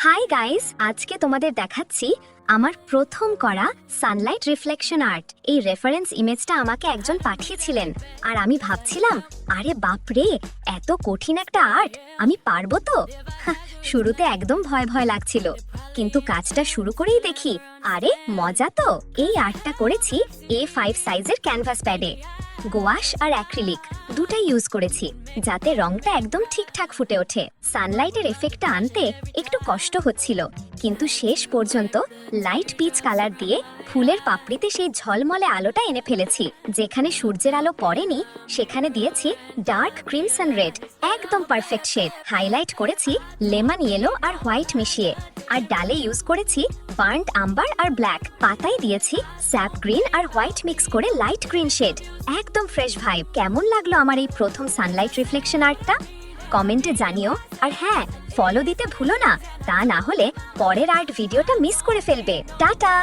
Hi guys, আজকে তোমাদের দেখাচ্ছি আমার প্রথম করা সানলাইট রিফ্লেকশন আর্ট। এই রেফারেন্স ইমেজটা আমাকে একজন পাঠিয়েছিলেন আর আমি ভাবছিলাম, আরে বাপ রে, এত কঠিন একটা আর্ট, আমি পারবো তো? শুরুতে একদম ভয় ভয় লাগছিল, কিন্তু কাজটা শুরু করেই দেখি আরে মজা তো। এই আর্টটা করেছি A5 সাইজের ক্যানভাস প্যাডে। গোয়াশ আর অ্যাক্রিলিক দুটাই ইউজ করেছি যাতে রংটা একদম ঠিকঠাক ফুটে ওঠে। সানলাইটের এফেক্টটা আনতে একটু কষ্ট হচ্ছিল, কিন্তু শেষ পর্যন্ত লাইট পিচ কালার দিয়ে ফুলের পাপড়িতে সেই ঝলমলে আলোটা এনে ফেলেছি। যেখানে সূর্যের আলো পড়েনি সেখানে দিয়েছি ডার্ক ক্রিমসন রেড, একদম পারফেক্ট শেড। হাইলাইট করেছি লেমন ইয়েলো আর হোয়াইট মিশিয়ে, আর ডালে ইউজ করেছি বার্ন্ট আম্বার আর ব্ল্যাক। পাতায় দিয়েছি স্যাপ গ্রিন আর হোয়াইট মিক্স করে লাইট গ্রিন শেড, একদম ফ্রেশ ভাইব। কেমন লাগলো আমার এই প্রথম সানলাইট রিফ্লেকশন আর্টটা? কমেন্টে জানিও, আর হ্যাঁ, ফলো দিতে ভুলো না, তা না হলে পরের আর্ট ভিডিওটা মিস করে ফেলবে। টাটা।